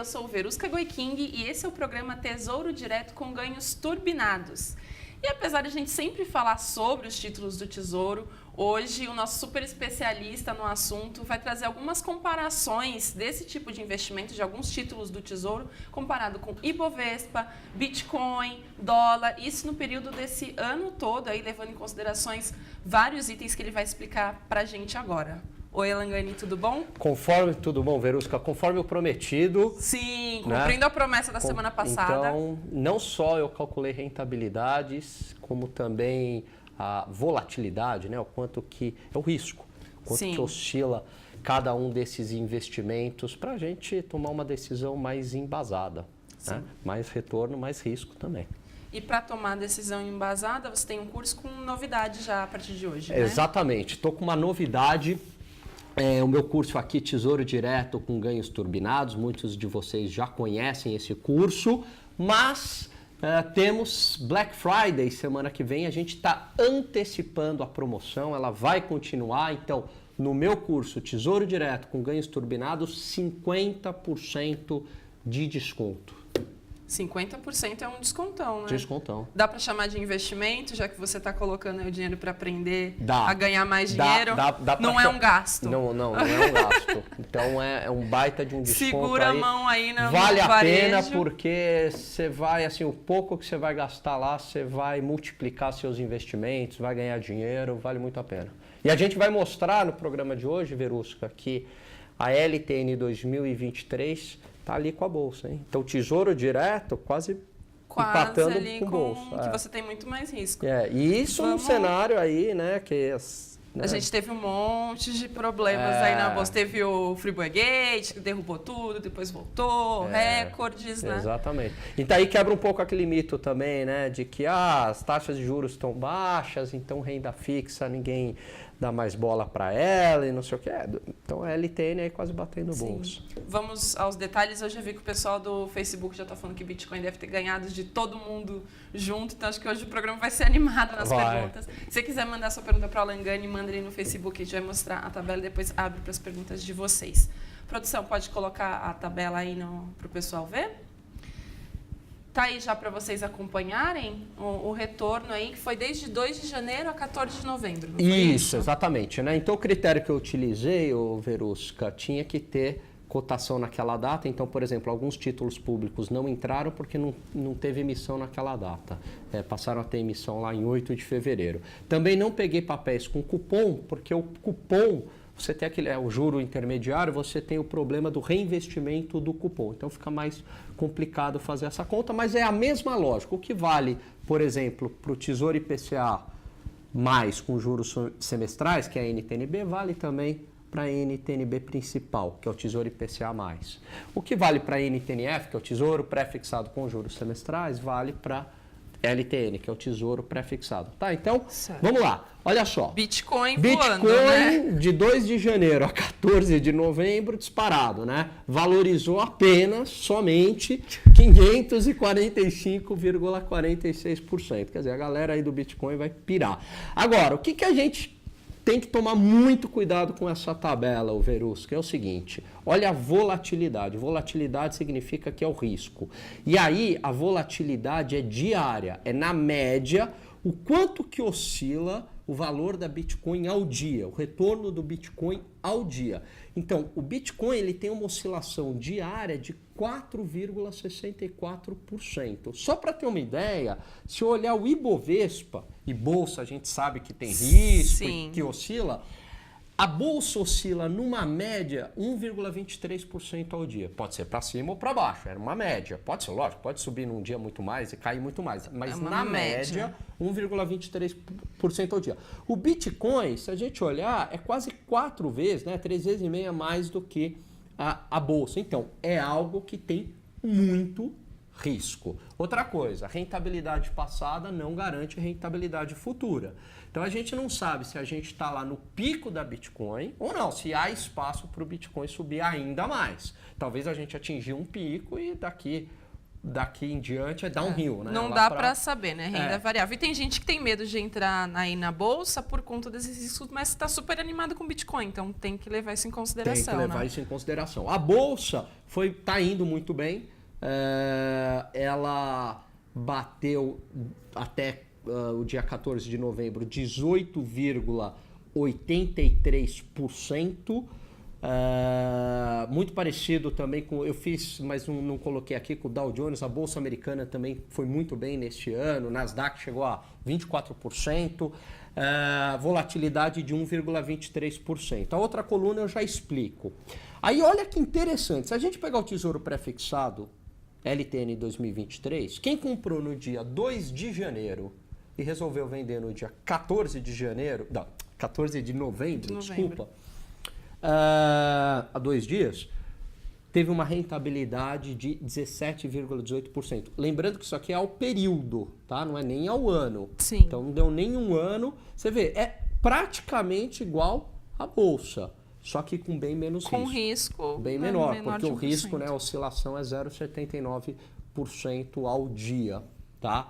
eu sou Verusca Goiking e esse é o programa Tesouro Direto com ganhos turbinados. E apesar de a gente sempre falar sobre os títulos do Tesouro, hoje o nosso super especialista no assunto vai trazer algumas comparações desse tipo de investimento, de alguns títulos do Tesouro, comparado com Ibovespa, Bitcoin, dólar, isso no período desse ano todo, aí levando em considerações vários itens que ele vai explicar para a gente agora. Oi, Langani, tudo bom? Tudo bom, Verusca? Conforme o prometido... Sim, cumprindo a promessa da semana passada. Então, não só eu calculei rentabilidades, como também a volatilidade, né? O quanto que é o risco, quanto que oscila cada um desses investimentos para a gente tomar uma decisão mais embasada. Né? Mais retorno, mais risco também. E para tomar decisão embasada, você tem um curso com novidade já a partir de hoje, né? Exatamente. Estou com uma novidade. O meu curso aqui, Tesouro Direto com Ganhos Turbinados, muitos de vocês já conhecem esse curso, mas temos Black Friday semana que vem, a gente está antecipando a promoção, ela vai continuar, então no meu curso Tesouro Direto com Ganhos Turbinados, 50% de desconto. 50% é um descontão, né? Descontão. Dá para chamar de investimento, já que você está colocando aí o dinheiro para aprender a ganhar mais dinheiro? Não é um gasto. Não é um gasto. Então é um baita de um desconto. Segura a mão aí no Vale a varejo. pena porque você vai, assim, o pouco que você vai gastar lá, você vai multiplicar seus investimentos, vai ganhar dinheiro, vale muito a pena. E a gente vai mostrar no programa de hoje, Verusca, que a LTN 2023 está ali com a bolsa, hein? Então, Tesouro Direto quase empatando ali com bolsa. Que você tem muito mais risco. E isso num cenário aí, né, que... A gente teve um monte de problemas aí na bolsa. Teve o Friboi Gate, que derrubou tudo, depois voltou, recordes, né? Exatamente. Então aí quebra um pouco aquele mito também, né, de que as taxas de juros estão baixas, então renda fixa, ninguém dá mais bola para ela e não sei o que. Então a LTN aí quase batendo bolsa. Vamos aos detalhes. Hoje eu vi que o pessoal do Facebook já está falando que Bitcoin deve ter ganhado de todo mundo junto, então acho que hoje o programa vai ser animado nas perguntas. Se você quiser mandar sua pergunta para o Langani, manda ali no Facebook, a gente vai mostrar a tabela e depois abre para as perguntas de vocês. Produção, pode colocar a tabela aí para o pessoal ver? Tá aí já para vocês acompanharem o retorno aí, que foi desde 2 de janeiro a 14 de novembro. Não foi isso? Exatamente. Né? Então, o critério que eu utilizei, Verusca, tinha que ter cotação naquela data. Então, por exemplo, alguns títulos públicos não entraram porque não teve emissão naquela data. Passaram a ter emissão lá em 8 de fevereiro. Também não peguei papéis com cupom, porque o cupom... Você tem o juro intermediário, você tem o problema do reinvestimento do cupom. Então fica mais complicado fazer essa conta, mas é a mesma lógica. O que vale, por exemplo, para o Tesouro IPCA mais com juros semestrais, que é a NTNB, vale também para a NTNB principal, que é o Tesouro IPCA mais. O que vale para a NTNF, que é o Tesouro pré-fixado com juros semestrais, vale para LTN, que é o Tesouro pré-fixado. Tá, então, vamos lá. Olha só. Bitcoin voando, né? De 2 de janeiro a 14 de novembro, disparado, né? Valorizou apenas, somente, 545,46%. Quer dizer, a galera aí do Bitcoin vai pirar. Agora, o que a gente tem que tomar muito cuidado com essa tabela, o Verusca, é o seguinte, olha a volatilidade. Volatilidade significa que é o risco. E aí, a volatilidade é diária, é na média, o quanto que oscila o valor da Bitcoin ao dia, o retorno do Bitcoin ao dia. Então, o Bitcoin ele tem uma oscilação diária de 4,64%. Só para ter uma ideia, se eu olhar o Ibovespa, e bolsa a gente sabe que tem risco, que oscila, a bolsa oscila numa média 1,23% ao dia. Pode ser para cima ou para baixo, era uma média. Pode ser, lógico, pode subir num dia muito mais e cair muito mais, mas na média 1,23% ao dia. O Bitcoin, se a gente olhar, é quase 4 vezes, né, 3 vezes e meia mais do que a bolsa. Então, é algo que tem muito risco. Outra coisa, a rentabilidade passada não garante rentabilidade futura. Então a gente não sabe se a gente está lá no pico da Bitcoin ou não, se há espaço para o Bitcoin subir ainda mais. Talvez a gente atingiu um pico e daqui daqui em diante é downhill, né? Não Lá dá para saber, né? Renda É. variável. E tem gente que tem medo de entrar aí na bolsa por conta desses riscos, mas está super animado com Bitcoin, então tem que levar isso em consideração. Tem que levar né? isso em consideração. A bolsa tá indo muito bem. Ela bateu até o dia 14 de novembro 18,83%. Muito parecido também com, eu fiz, mas não coloquei aqui, com o Dow Jones. A bolsa americana também foi muito bem neste ano, o Nasdaq chegou a 24%, volatilidade de 1,23%. A outra coluna eu já explico. Aí olha que interessante, se a gente pegar o Tesouro Pré-Fixado LTN 2023, quem comprou no dia 2 de janeiro e resolveu vender no dia 14 de janeiro, não, 14 de novembro, desculpa, há 2 dias, teve uma rentabilidade de 17,18%. Lembrando que isso aqui é ao período, tá? Não é nem ao ano. Sim. Então não deu nem um ano. Você vê, é praticamente igual à bolsa, só que com bem menos risco. Com risco bem menor, menor porque de o 1%. risco, né, a oscilação é 0,79% ao dia, tá?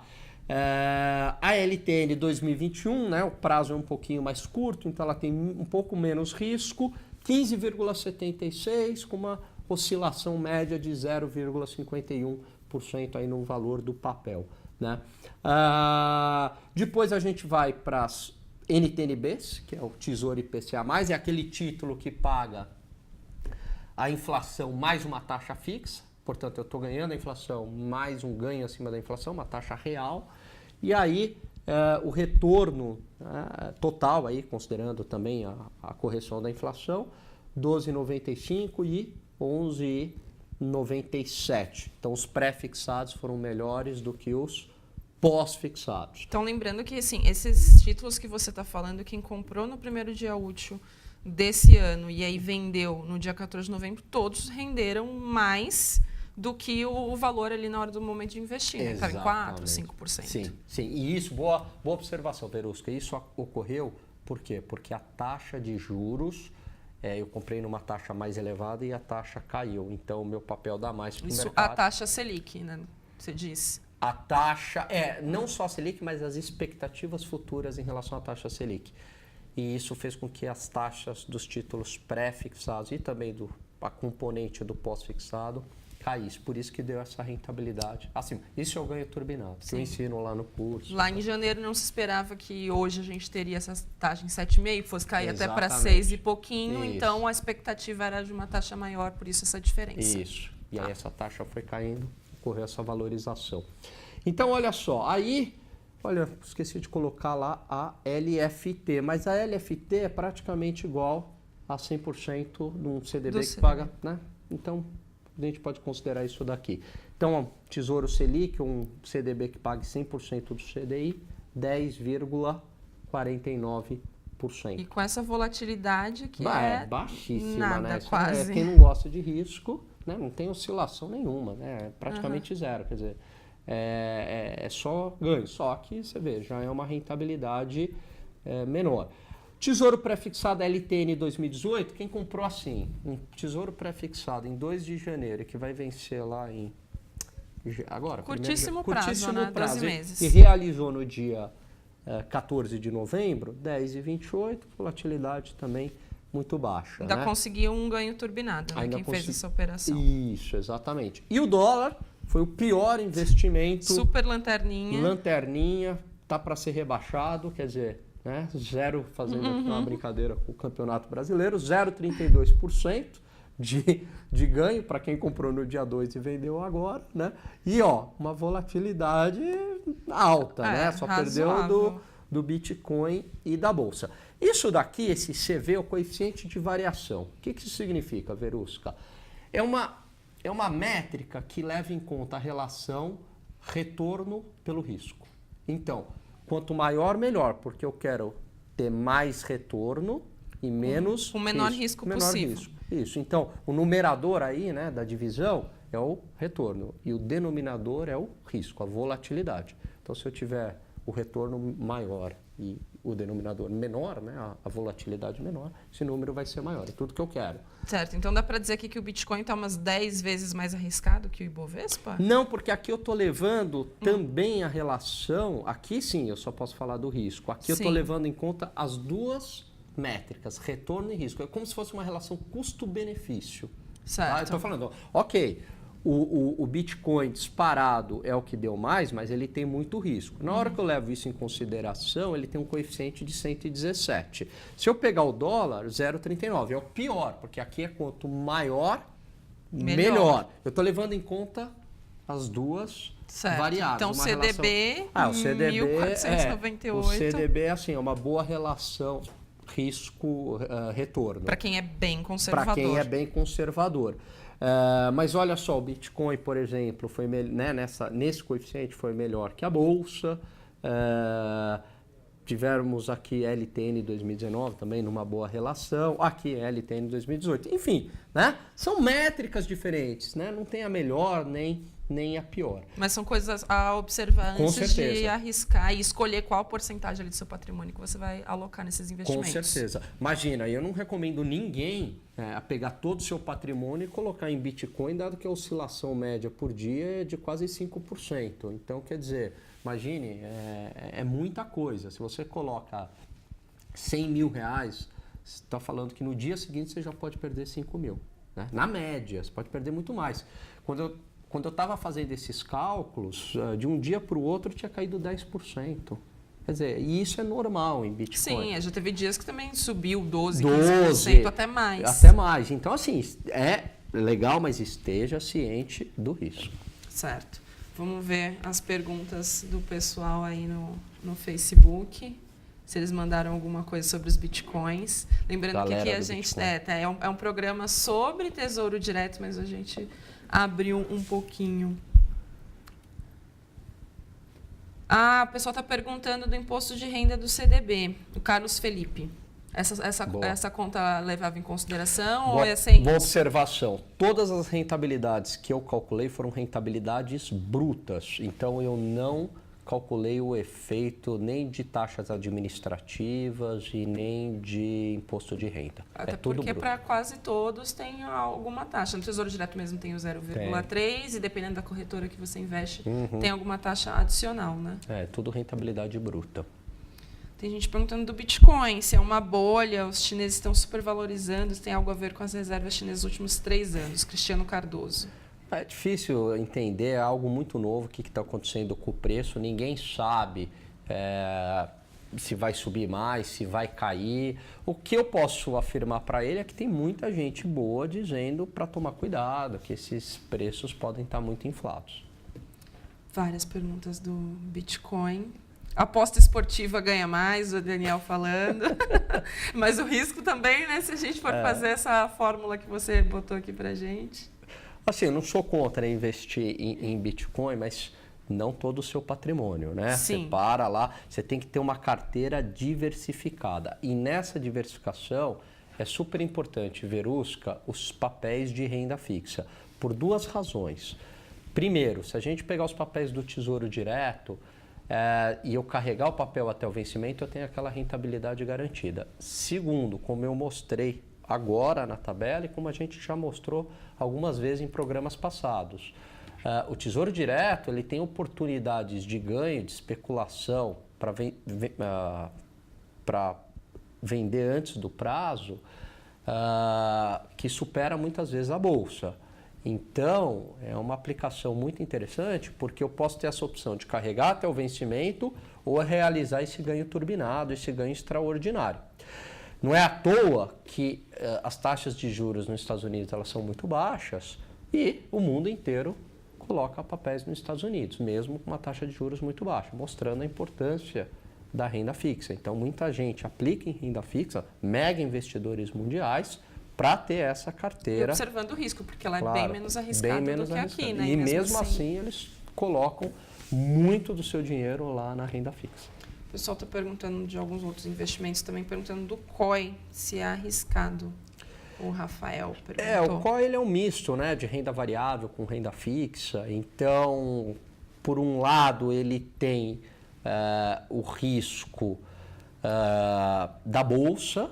A LTN 2021, né, o prazo é um pouquinho mais curto, então ela tem um pouco menos risco, 15,76, com uma oscilação média de 0,51% aí no valor do papel, né? Depois a gente vai para as NTNBs, que é o Tesouro IPCA+, é aquele título que paga a inflação mais uma taxa fixa, portanto eu estou ganhando a inflação mais um ganho acima da inflação, uma taxa real, e aí o retorno total, aí, considerando também a correção da inflação, 12,95 e 11,97. Então os pré-fixados foram melhores do que os pós-fixados. Então, lembrando que assim, esses títulos que você está falando, quem comprou no primeiro dia útil desse ano e aí vendeu no dia 14 de novembro, todos renderam mais do que o valor ali na hora do momento de investir. Né? Estava em 4%, 5%. Sim, sim. E isso, boa observação, Verusca. Isso ocorreu por quê? Porque a taxa de juros, eu comprei numa taxa mais elevada e a taxa caiu. Então, o meu papel dá mais para o mercado. A taxa Selic, né? Você disse. A taxa, não só a Selic, mas as expectativas futuras em relação à taxa Selic. E isso fez com que as taxas dos títulos pré-fixados e também a componente do pós-fixado caísse. Por isso que deu essa rentabilidade. Assim, isso é o ganho turbinado, que eu ensino lá no curso. Lá em janeiro não se esperava que hoje a gente teria essa taxa em 7,5, fosse cair até para Exatamente. 6 e pouquinho. Isso. Então, a expectativa era de uma taxa maior, por isso essa diferença. Isso. E aí essa taxa foi caindo, ocorreu essa valorização. Então, olha só, aí, esqueci de colocar lá a LFT, mas a LFT é praticamente igual a 100% de um CDB que paga, né? Então, a gente pode considerar isso daqui. Então, Tesouro Selic, um CDB que pague 100% do CDI, 10,49%. E com essa volatilidade que é baixíssima, nada, né? quase. Quem não gosta de risco, né? Não tem oscilação nenhuma, né? É praticamente zero, quer dizer, é só ganho. Só que, você vê, já é uma rentabilidade menor. Tesouro pré-fixado LTN 2018, quem comprou assim, um tesouro pré-fixado em 2 de janeiro, que vai vencer lá em... Agora, curtíssimo prazo, né? 12 meses. E realizou no dia 14 de novembro, 10,28, volatilidade também muito baixa. Ainda conseguiu um ganho turbinado, né? Quem fez essa operação. Isso, exatamente. E o dólar foi o pior investimento. Super lanterninha. Lanterninha, tá para ser rebaixado, quer dizer... Né? Zero, fazendo aqui uma brincadeira com o Campeonato Brasileiro, 0,32% de ganho para quem comprou no dia 2 e vendeu agora, né? E uma volatilidade alta, né? Só perdeu do Bitcoin e da Bolsa. Isso daqui, esse CV, é o coeficiente de variação. O que isso significa, Verusca? É uma métrica que leva em conta a relação retorno pelo risco. Então, quanto maior, melhor, porque eu quero ter mais retorno e menos o menor risco possível. Isso. Então, o numerador aí, né, da divisão é o retorno e o denominador é o risco, a volatilidade. Então, se eu tiver o retorno maior e o denominador menor, né, a volatilidade menor, esse número vai ser maior. É tudo que eu quero. Certo. Então dá para dizer aqui que o Bitcoin está umas 10 vezes mais arriscado que o Ibovespa? Não, porque aqui eu estou levando também a relação... Aqui sim, eu só posso falar do risco. Aqui eu estou levando em conta as duas métricas, retorno e risco. É como se fosse uma relação custo-benefício. Certo. Tá? Eu estou falando, ok, o Bitcoin disparado é o que deu mais, mas ele tem muito risco. Na hora que eu levo isso em consideração, ele tem um coeficiente de 117. Se eu pegar o dólar, 0,39. É o pior, porque aqui é quanto maior, melhor. Eu estou levando em conta as duas variáveis. Então, CDB, o CDB 1498. O CDB é uma boa relação risco-retorno. Para quem é bem conservador. Para quem é bem conservador. Mas olha só, o Bitcoin, por exemplo, foi nesse coeficiente foi melhor que a Bolsa. Tivemos aqui LTN 2019 também numa boa relação. Aqui LTN 2018. Enfim, né? São métricas diferentes, né? Não tem a melhor nem a pior. Mas são coisas a observar Com antes certeza. de arriscar e escolher qual porcentagem ali do seu patrimônio que você vai alocar nesses investimentos. Com certeza. Imagina, eu não recomendo ninguém a pegar todo o seu patrimônio e colocar em Bitcoin, dado que a oscilação média por dia é de quase 5%. Então, quer dizer, imagine, é muita coisa. Se você coloca 100 mil reais, você está falando que no dia seguinte você já pode perder 5 mil. Né? Na média, você pode perder muito mais. Quando eu estava fazendo esses cálculos, de um dia para o outro tinha caído 10%. Quer dizer, e isso é normal em Bitcoin. Sim, já teve dias que também subiu 12, 12%, 15%, até mais. Até mais. Então, assim, é legal, mas esteja ciente do risco. Certo. Vamos ver as perguntas do pessoal aí no Facebook. Se eles mandaram alguma coisa sobre os bitcoins. Lembrando Galera que aqui a do gente Bitcoin. é um programa sobre Tesouro Direto, mas a gente abriu um pouquinho. O pessoal está perguntando do imposto de renda do CDB, o Carlos Felipe. Essa conta levava em consideração ou é sem? Boa observação. Todas as rentabilidades que eu calculei foram rentabilidades brutas. Então, eu não calculei o efeito nem de taxas administrativas e nem de imposto de renda. Até porque para quase todos tem alguma taxa. No Tesouro Direto mesmo tem o 0,3 e dependendo da corretora que você investe, tem alguma taxa adicional, né? É, tudo rentabilidade bruta. Tem gente perguntando do Bitcoin, se é uma bolha, os chineses estão supervalorizando, se tem algo a ver com as reservas chinesas dos últimos 3 anos. Cristiano Cardoso. É difícil entender, é algo muito novo, o que está acontecendo com o preço, ninguém sabe se vai subir mais, se vai cair. O que eu posso afirmar para ele é que tem muita gente boa dizendo para tomar cuidado, que esses preços podem estar muito inflados. Várias perguntas do Bitcoin. Aposta esportiva ganha mais, o Daniel falando. Mas o risco também, né? Se a gente for fazer essa fórmula que você botou aqui para gente. Assim, eu não sou contra investir em Bitcoin, mas não todo o seu patrimônio, né? Sim. Você para lá, você tem que ter uma carteira diversificada. E nessa diversificação é super importante, Verusca, os papéis de renda fixa, por 2 razões. Primeiro, se a gente pegar os papéis do Tesouro Direto e eu carregar o papel até o vencimento, eu tenho aquela rentabilidade garantida. Segundo, como eu mostrei agora na tabela e como a gente já mostrou algumas vezes em programas passados. O Tesouro Direto ele tem oportunidades de ganho, de especulação para vender antes do prazo que supera muitas vezes a Bolsa. Então, é uma aplicação muito interessante porque eu posso ter essa opção de carregar até o vencimento ou realizar esse ganho turbinado, esse ganho extraordinário. Não é à toa que as taxas de juros nos Estados Unidos elas são muito baixas e o mundo inteiro coloca papéis nos Estados Unidos, mesmo com uma taxa de juros muito baixa, mostrando a importância da renda fixa. Então, muita gente aplica em renda fixa, mega investidores mundiais, para ter essa carteira. E observando o risco, porque ela é bem menos arriscada do que aqui, né? E mesmo assim, eles colocam muito do seu dinheiro lá na renda fixa. O pessoal está perguntando de alguns outros investimentos, também perguntando do COI, se é arriscado. O Rafael perguntou. O COI ele é um misto, né, de renda variável com renda fixa. Então, por um lado, ele tem o risco da Bolsa,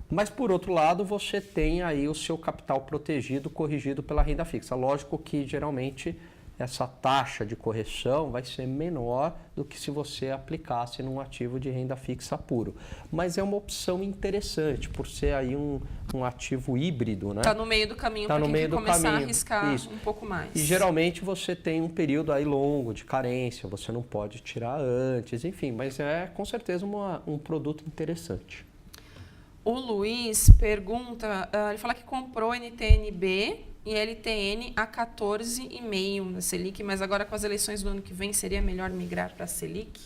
mas, por outro lado, você tem aí o seu capital protegido, corrigido pela renda fixa. Lógico que, geralmente, essa taxa de correção vai ser menor do que se você aplicasse num ativo de renda fixa puro. Mas é uma opção interessante, por ser aí um ativo híbrido, né? Está no meio do caminho para quem quer começar a arriscar um pouco mais. E geralmente você tem um período aí longo de carência, você não pode tirar antes, enfim, mas é com certeza um produto interessante. O Luiz pergunta, ele fala que comprou NTNB e LTN a 14,5 da Selic, mas agora com as eleições do ano que vem, seria melhor migrar para a Selic?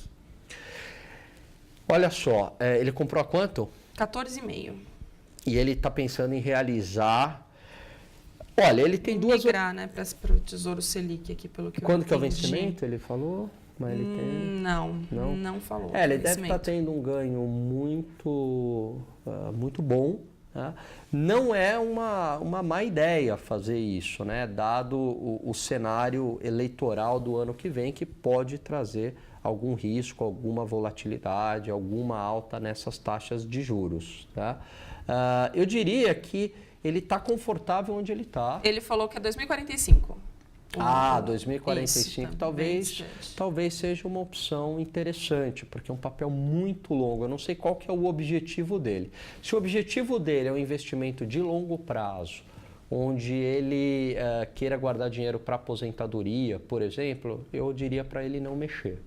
Olha só, ele comprou a quanto? 14,5. E ele está pensando em realizar... Olha, ele tem duas... Migrar, né, para o Tesouro Selic aqui, pelo que eu entendi. Quando que é o vencimento, ele falou? Mas ele tem... Não falou. Ele deve estar tendo um ganho muito bom. Né? Não é uma má ideia fazer isso, né? Dado o cenário eleitoral do ano que vem, que pode trazer algum risco, alguma volatilidade, alguma alta nessas taxas de juros. Tá? Eu diria que ele está confortável onde ele está. Ele falou que é 2045. 2045 talvez seja uma opção interessante, porque é um papel muito longo. Eu não sei qual que é o objetivo dele. Se o objetivo dele é um investimento de longo prazo, onde ele queira guardar dinheiro para aposentadoria, por exemplo, eu diria para ele não mexer.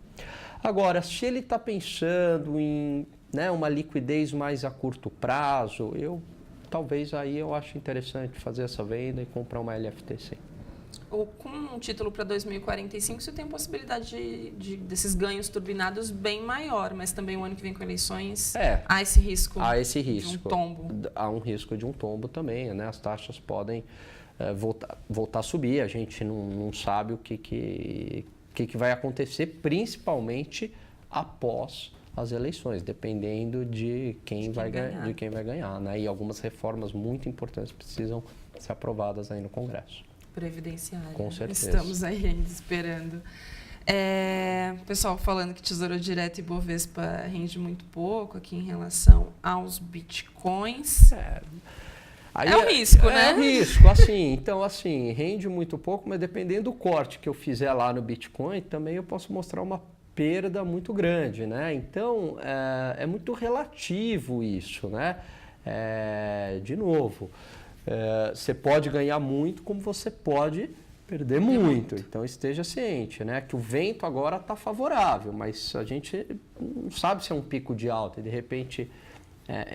Agora, se ele está pensando em uma liquidez mais a curto prazo, talvez aí eu acho interessante fazer essa venda e comprar uma LFT, Ou com um título para 2045, você tem a possibilidade desses ganhos turbinados bem maior, mas também o ano que vem com eleições há esse risco. Há esse risco. De um tombo. Há um risco de um tombo também, né? As taxas podem voltar a subir, a gente não sabe o que vai acontecer, principalmente após as eleições, dependendo de quem vai ganhar. Né? E algumas reformas muito importantes precisam ser aprovadas aí no Congresso. Previdenciária. Com certeza. Estamos aí ainda esperando. Pessoal falando que Tesouro Direto e Bovespa rende muito pouco aqui em relação aos bitcoins. Aí um risco, né? É um risco, assim. Então, assim, rende muito pouco, mas dependendo do corte que eu fizer lá no Bitcoin, também eu posso mostrar uma perda muito grande, né? Então, é muito relativo isso, né? De novo... você pode ganhar muito, como você pode perder muito. Então, esteja ciente, né? Que o vento agora está favorável, mas a gente não sabe se é um pico de alta e, de repente,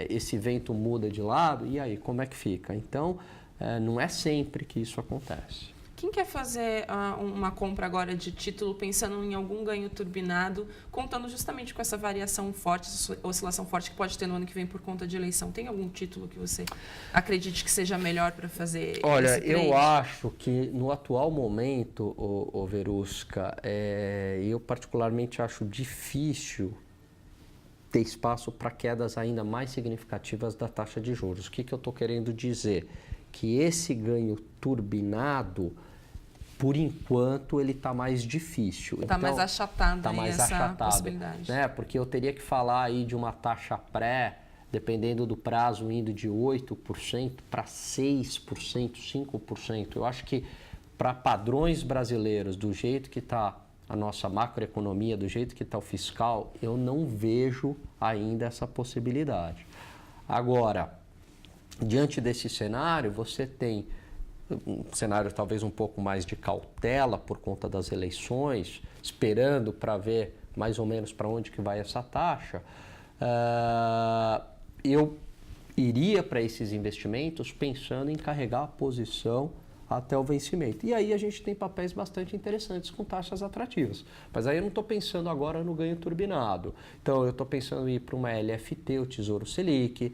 esse vento muda de lado. E aí, como é que fica? Então, não é sempre que isso acontece. Quem quer fazer uma compra agora de título pensando em algum ganho turbinado, contando justamente com essa variação forte, essa oscilação forte que pode ter no ano que vem por conta de eleição? Tem algum título que você acredite que seja melhor para fazer esse trade? Eu acho que no atual momento, o Verusca, eu particularmente acho difícil ter espaço para quedas ainda mais significativas da taxa de juros. O que eu estou querendo dizer? Que esse ganho turbinado, por enquanto, ele está mais difícil. Está mais achatado essa possibilidade. Né? Porque eu teria que falar aí de uma taxa pré, dependendo do prazo, indo de 8% para 6%, 5%. Eu acho que para padrões brasileiros, do jeito que está a nossa macroeconomia, do jeito que está o fiscal, eu não vejo ainda essa possibilidade. Agora, diante desse cenário, você tem um cenário talvez um pouco mais de cautela por conta das eleições, esperando para ver mais ou menos para onde que vai essa taxa. Eu iria para esses investimentos pensando em carregar a posição até o vencimento. E aí a gente tem papéis bastante interessantes com taxas atrativas. Mas aí eu não estou pensando agora no ganho turbinado. Então eu estou pensando em ir para uma LFT, o Tesouro Selic.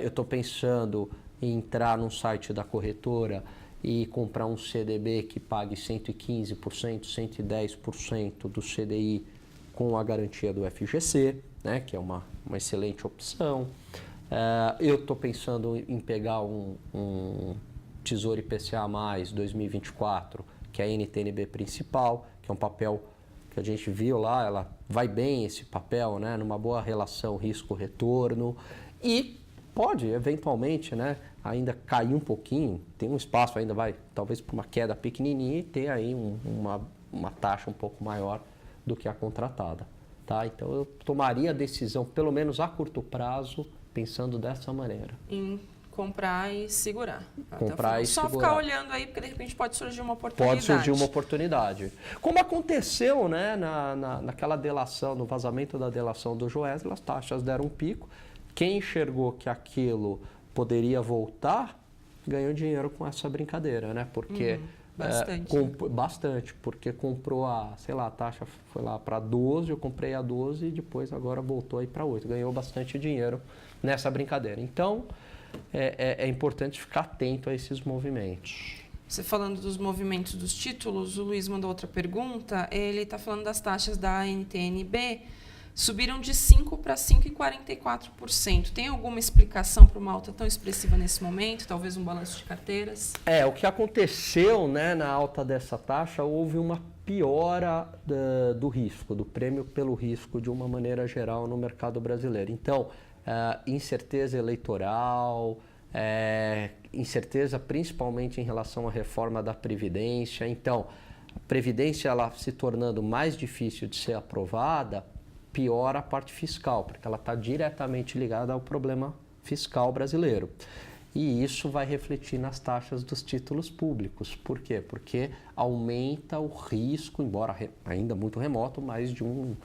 Eu estou pensando em entrar num site da corretora e comprar um CDB que pague 115%, 110% do CDI com a garantia do FGC, né, que é uma excelente opção. Eu estou pensando em pegar um Tesouro IPCA+, 2024, que é a NTNB principal, que é um papel que a gente viu lá, ela vai bem esse papel, né, numa boa relação risco-retorno e pode, eventualmente, né, ainda cair um pouquinho, tem um espaço ainda, talvez para uma queda pequenininha e ter aí uma taxa um pouco maior do que a contratada. Tá? Então, eu tomaria a decisão, pelo menos a curto prazo, pensando dessa maneira. Em comprar e segurar. Comprar e só segurar. Ficar olhando aí, porque de repente pode surgir uma oportunidade. Pode surgir uma oportunidade. Como aconteceu, né, naquela delação, no vazamento da delação do Joesley, as taxas deram um pico. Quem enxergou que aquilo poderia voltar, ganhou dinheiro com essa brincadeira, né? Porque... Bastante. Bastante, porque comprou a taxa foi lá para 12, eu comprei a 12 e depois agora voltou aí para 8. Ganhou bastante dinheiro nessa brincadeira. Então, é importante ficar atento a esses movimentos. Você falando dos movimentos dos títulos, o Luiz mandou outra pergunta. Ele está falando das taxas da NTN-B. Subiram de 5% para 5,44%. Tem alguma explicação para uma alta tão expressiva nesse momento? Talvez um balanço de carteiras? O que aconteceu, né, na alta dessa taxa, houve uma piora do risco, do prêmio pelo risco de uma maneira geral no mercado brasileiro. Então, incerteza eleitoral, incerteza principalmente em relação à reforma da Previdência. Então, a Previdência ela se tornando mais difícil de ser aprovada, piora a parte fiscal, porque ela está diretamente ligada ao problema fiscal brasileiro. E isso vai refletir nas taxas dos títulos públicos. Por quê? Porque aumenta o risco, embora ainda muito remoto, mas de um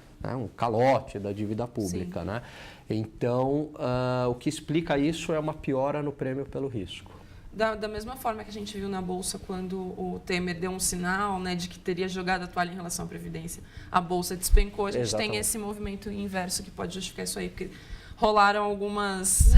calote da dívida pública. Né? Então, o que explica isso é uma piora no prêmio pelo risco. Da mesma forma que a gente viu na Bolsa quando o Temer deu um sinal, né, de que teria jogado a toalha em relação à Previdência, a Bolsa despencou, a gente Exatamente. tem esse movimento inverso que pode justificar isso aí, porque rolaram algumas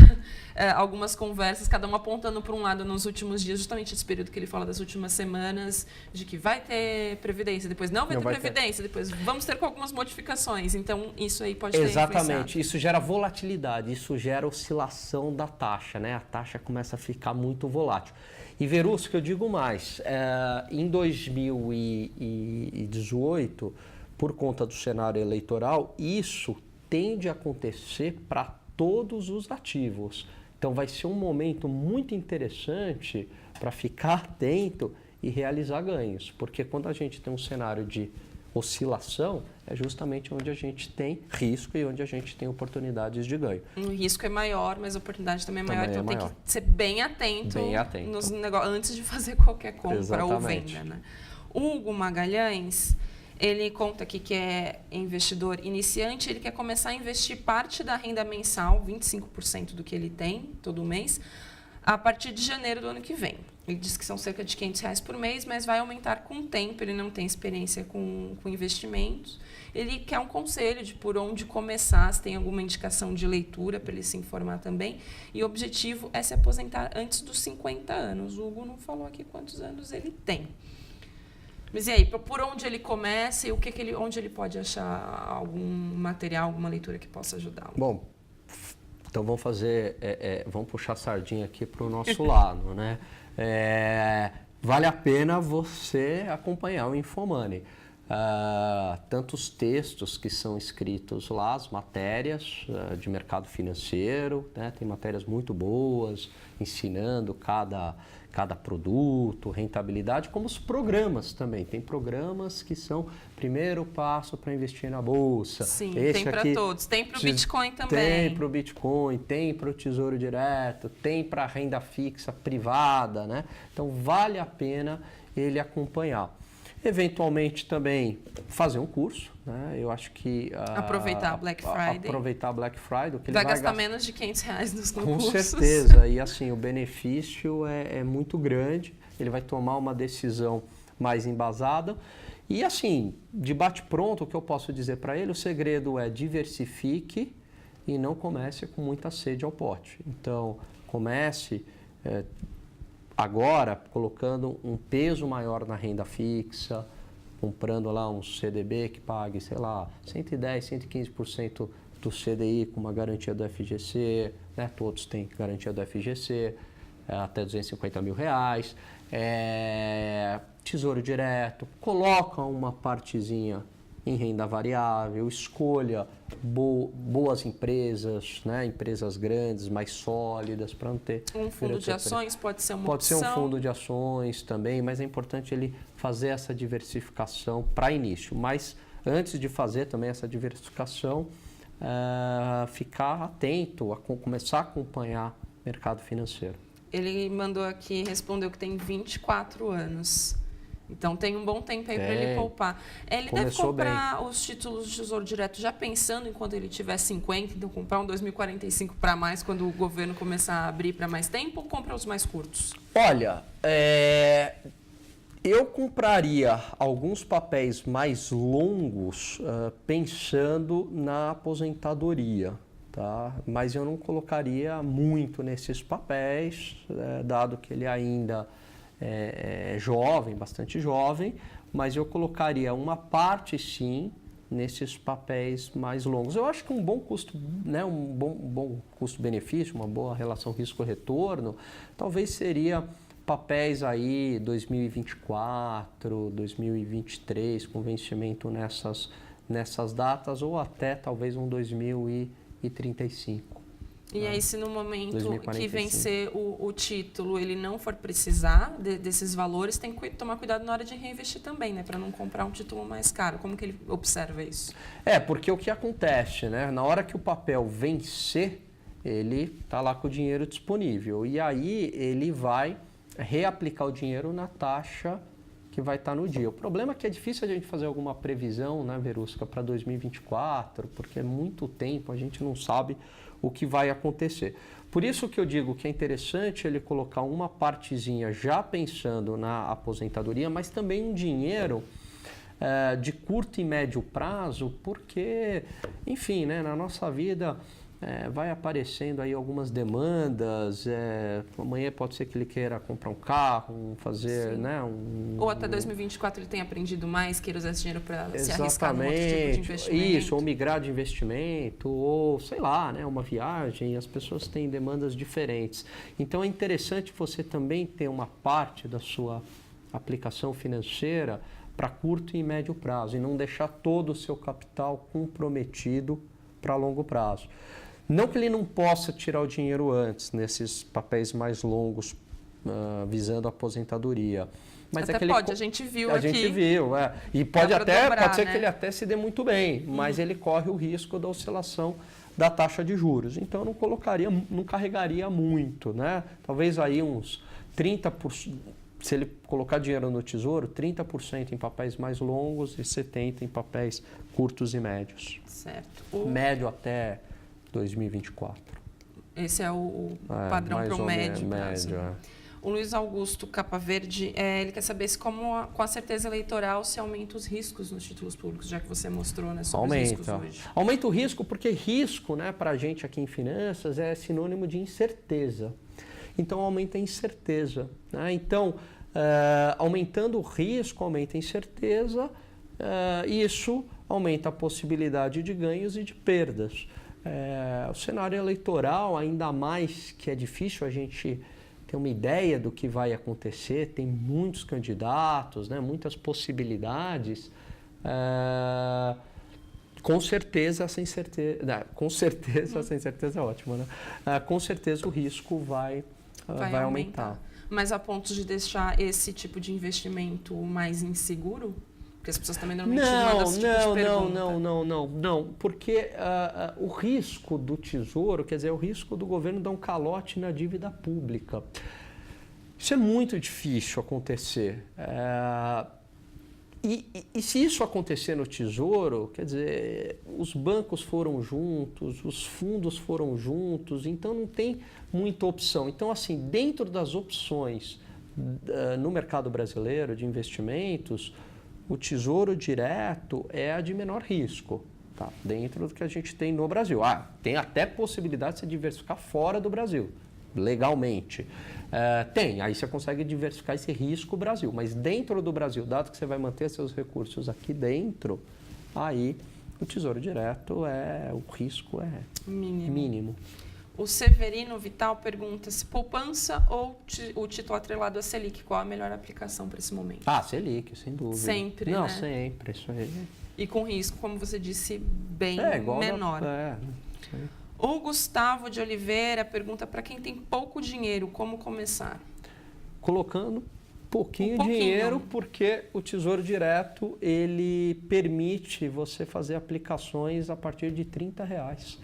conversas, cada uma apontando para um lado nos últimos dias, justamente esse período que ele fala das últimas semanas, de que vai ter Previdência, depois não vai ter Previdência, depois vamos ter com algumas modificações. Então, isso aí pode ter Exatamente. Isso gera volatilidade, isso gera oscilação da taxa, né? A taxa começa a ficar muito volátil. E, Verusca, eu digo mais, em 2018, por conta do cenário eleitoral, isso tende a acontecer para todos os ativos. Então vai ser um momento muito interessante para ficar atento e realizar ganhos, porque quando a gente tem um cenário de oscilação, é justamente onde a gente tem risco e onde a gente tem oportunidades de ganho. O risco é maior, mas a oportunidade também é maior, então tem que ser bem atento. Nos negócios, antes de fazer qualquer compra Exatamente. ou venda. Né? Hugo Magalhães, ele conta aqui que é investidor iniciante, ele quer começar a investir parte da renda mensal, 25% do que ele tem todo mês, a partir de janeiro do ano que vem. Ele diz que são cerca de R$500 por mês, mas vai aumentar com o tempo, ele não tem experiência com investimentos. Ele quer um conselho de por onde começar, se tem alguma indicação de leitura para ele se informar também. E o objetivo é se aposentar antes dos 50 anos. O Hugo não falou aqui quantos anos ele tem. Mas e aí, por onde ele começa e onde ele pode achar algum material, alguma leitura que possa ajudá-lo? Bom, então vamos vamos puxar a sardinha aqui para o nosso lado, né? Vale a pena você acompanhar o Infomoney. Tanto os textos que são escritos lá, as matérias de mercado financeiro, né? Tem matérias muito boas, ensinando cada produto, rentabilidade, como os programas também. Tem programas que são primeiro passo para investir na Bolsa. Sim, tem para todos. Tem para o Bitcoin também. Tem para o Bitcoin, tem para o Tesouro Direto, tem para a renda fixa privada, né? Então, vale a pena ele acompanhar. Eventualmente também fazer um curso, né? Eu acho que... aproveitar Black Friday. Aproveitar Black Friday. O que vai ele gastar menos de R$500 nos cursos. Com cursos. certeza. E assim, o benefício é muito grande. Ele vai tomar uma decisão mais embasada. E assim, de bate-pronto, o que eu posso dizer para ele, o segredo é diversifique e não comece com muita sede ao pote. Então, comece... agora, colocando um peso maior na renda fixa, comprando lá um CDB que pague, sei lá, 110%, 115% do CDI com uma garantia do FGC, né? Todos têm garantia do FGC, até R$250 mil. Tesouro Direto, coloca uma partezinha em renda variável, escolha boas empresas, né? Empresas grandes, mais sólidas, para não ter... Um fundo de ações pode ser uma Pode opção. ser um fundo de ações também, mas é importante ele fazer essa diversificação para início. Mas antes de fazer também essa diversificação, ficar atento, começar a acompanhar o mercado financeiro. Ele mandou aqui, respondeu que tem 24 anos. Então tem um bom tempo aí para ele poupar. Ele deve comprar os títulos de Tesouro Direto já pensando em quando ele tiver 50, então comprar um 2045 para mais quando o governo começar a abrir para mais tempo, ou compra os mais curtos? Olha, eu compraria alguns papéis mais longos pensando na aposentadoria. Tá? Mas eu não colocaria muito nesses papéis, dado que ele ainda é jovem, bastante jovem, mas eu colocaria uma parte sim nesses papéis mais longos. Eu acho que um bom custo, né, um bom custo-benefício, uma boa relação risco-retorno, talvez seria papéis aí 2024, 2023, com vencimento nessas datas, ou até talvez um 2035. E aí, se no momento 2045. que vencer o título ele não for precisar desses valores, tem que tomar cuidado na hora de reinvestir também, né? Para não comprar um título mais caro. Como que ele observa isso? Porque o que acontece, né? Na hora que o papel vencer, ele está lá com o dinheiro disponível. E aí ele vai reaplicar o dinheiro na taxa que vai estar no dia. O problema é que é difícil a gente fazer alguma previsão, né, Verusca, para 2024, porque é muito tempo, a gente não sabe o que vai acontecer. Por isso que eu digo que é interessante ele colocar uma partezinha já pensando na aposentadoria, mas também um dinheiro de curto e médio prazo, porque, enfim, né, na nossa vida vai aparecendo aí algumas demandas, amanhã pode ser que ele queira comprar um carro, fazer, né, ou até 2024 ele tem aprendido mais, queira usar esse dinheiro para se arriscar num outro tipo de investimento. Isso, ou migrar de investimento, ou sei lá, né, uma viagem, as pessoas têm demandas diferentes. Então é interessante você também ter uma parte da sua aplicação financeira para curto e médio prazo e não deixar todo o seu capital comprometido para longo prazo. Não que ele não possa tirar o dinheiro antes, nesses papéis mais longos, visando a aposentadoria. Mas até pode, a gente viu aqui. A gente viu, E pode ser, né? que ele até se dê muito bem, mas ele corre o risco da oscilação da taxa de juros. Então, eu não carregaria muito, né? Talvez aí uns 30%, se ele colocar dinheiro no Tesouro, 30% em papéis mais longos e 70% em papéis curtos e médios. Certo. Médio até 2024. Esse é o padrão para o médio prazo. O Luiz Augusto Capa Verde, ele quer saber se com a certeza eleitoral se aumenta os riscos nos títulos públicos, já que você mostrou, né, sobre os riscos hoje. Aumenta o risco porque risco, né, para a gente aqui em finanças é sinônimo de incerteza. Então aumenta a incerteza, né? Então, aumentando o risco, aumenta a incerteza, isso aumenta a possibilidade de ganhos e de perdas. O cenário eleitoral, ainda mais que é difícil a gente ter uma ideia do que vai acontecer, tem muitos candidatos, né, muitas possibilidades, com certeza essa incerteza, essa incerteza é ótima, né? Com certeza o risco vai aumentar. Mas a ponto de deixar esse tipo de investimento mais inseguro? Porque as pessoas também normalmente mandam esse tipo de pergunta. Não, porque o risco do Tesouro, quer dizer, o risco do governo dar um calote na dívida pública. Isso é muito difícil acontecer. E se isso acontecer no Tesouro, quer dizer, os bancos foram juntos, os fundos foram juntos, então não tem muita opção. Então, assim, dentro das opções no mercado brasileiro de investimentos, o Tesouro Direto é a de menor risco, tá? Dentro do que a gente tem no Brasil. Tem até possibilidade de se diversificar fora do Brasil, legalmente. Aí você consegue diversificar esse risco Brasil, mas dentro do Brasil, dado que você vai manter seus recursos aqui dentro, aí o Tesouro Direto o risco é mínimo. O Severino Vital pergunta se poupança ou o título atrelado a Selic, qual a melhor aplicação para esse momento? Selic, sem dúvida. Sempre, Não, né? sempre, isso aí. E com risco, como você disse, bem igual menor. O Gustavo de Oliveira pergunta para quem tem pouco dinheiro, como começar? Colocando pouquinho dinheiro, porque o Tesouro Direto, ele permite você fazer aplicações a partir de R$30.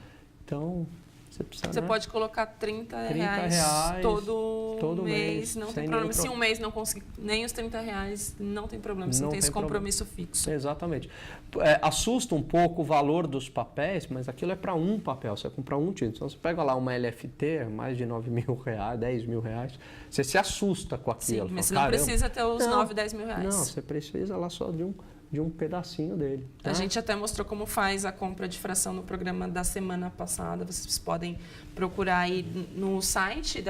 Então, você pode colocar R$30 todo mês, não tem problema. Se um mês não conseguir nem os R$30, não tem problema, você não tem esse compromisso fixo. Exatamente. Assusta um pouco o valor dos papéis, mas aquilo é para um papel, você vai comprar um título. Então, você pega lá uma LFT, mais de R$9 mil, R$10 mil, você se assusta com aquilo. Sim, mas você não precisa ter os R$9, R$10 mil. Não, você precisa lá só de um pedacinho dele. Tá? A gente até mostrou como faz a compra de fração no programa da semana passada. Vocês podem procurar aí no site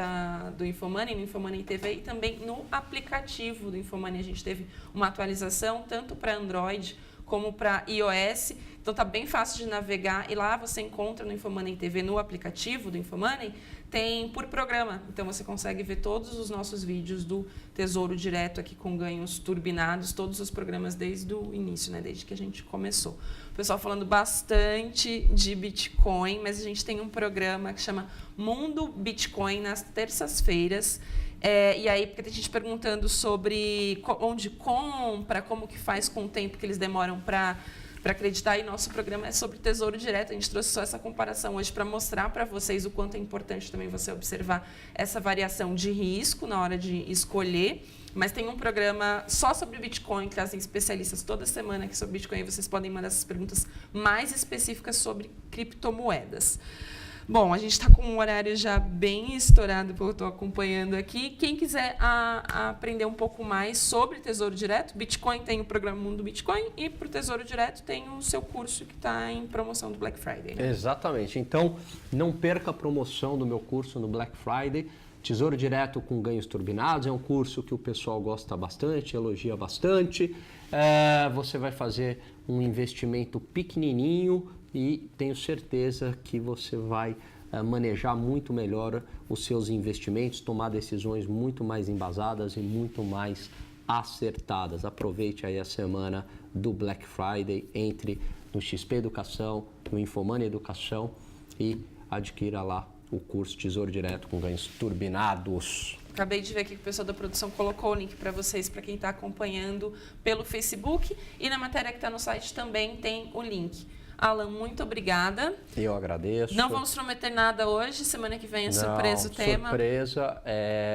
do Infomoney, no Infomoney TV, e também no aplicativo do Infomoney. A gente teve uma atualização tanto para Android como para iOS. Então tá bem fácil de navegar e lá você encontra no Infomoney TV, no aplicativo do Infomoney, tem por programa. Então você consegue ver todos os nossos vídeos do Tesouro Direto aqui com ganhos turbinados, todos os programas desde o início, né? Desde que a gente começou. O pessoal falando bastante de Bitcoin, mas a gente tem um programa que chama Mundo Bitcoin nas terças-feiras. E aí, porque tem gente perguntando sobre onde compra, como que faz com o tempo que eles demoram para acreditar, e nosso programa é sobre Tesouro Direto. A gente trouxe só essa comparação hoje para mostrar para vocês o quanto é importante também você observar essa variação de risco na hora de escolher. Mas tem um programa só sobre Bitcoin, que trazem especialistas toda semana aqui sobre Bitcoin, e vocês podem mandar essas perguntas mais específicas sobre criptomoedas. Bom, a gente está com um horário já bem estourado, porque eu estou acompanhando aqui. Quem quiser aprender um pouco mais sobre Tesouro Direto, Bitcoin tem o programa Mundo Bitcoin, e para o Tesouro Direto tem o seu curso que está em promoção do Black Friday. Né? Exatamente. Então, não perca a promoção do meu curso no Black Friday. Tesouro Direto com ganhos turbinados. É um curso que o pessoal gosta bastante, elogia bastante. Você vai fazer um investimento pequenininho, e tenho certeza que você vai manejar muito melhor os seus investimentos, tomar decisões muito mais embasadas e muito mais acertadas. Aproveite aí a semana do Black Friday, entre no XP Educação, no Infomoney Educação e adquira lá o curso Tesouro Direto com ganhos turbinados. Acabei de ver aqui que o pessoal da produção colocou o link para vocês, para quem está acompanhando pelo Facebook, e na matéria que está no site também tem o link. Alan, muito obrigada. Eu agradeço. Não vamos prometer nada hoje, semana que vem é surpresa o tema. Surpresa.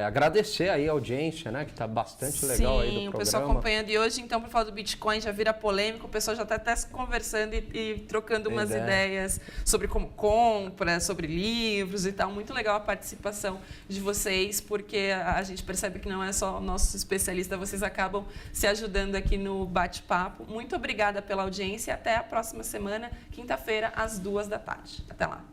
Agradecer aí a audiência, né, que está bastante legal aí do programa. Sim, o pessoal acompanhando. E hoje, então, para falar do Bitcoin, já vira polêmico, o pessoal já está até conversando e trocando umas ideias sobre como compra, sobre livros e tal. Muito legal a participação de vocês, porque a gente percebe que não é só nossos especialistas, vocês acabam se ajudando aqui no bate-papo. Muito obrigada pela audiência e até a próxima semana, quinta-feira, às 14h. Até lá.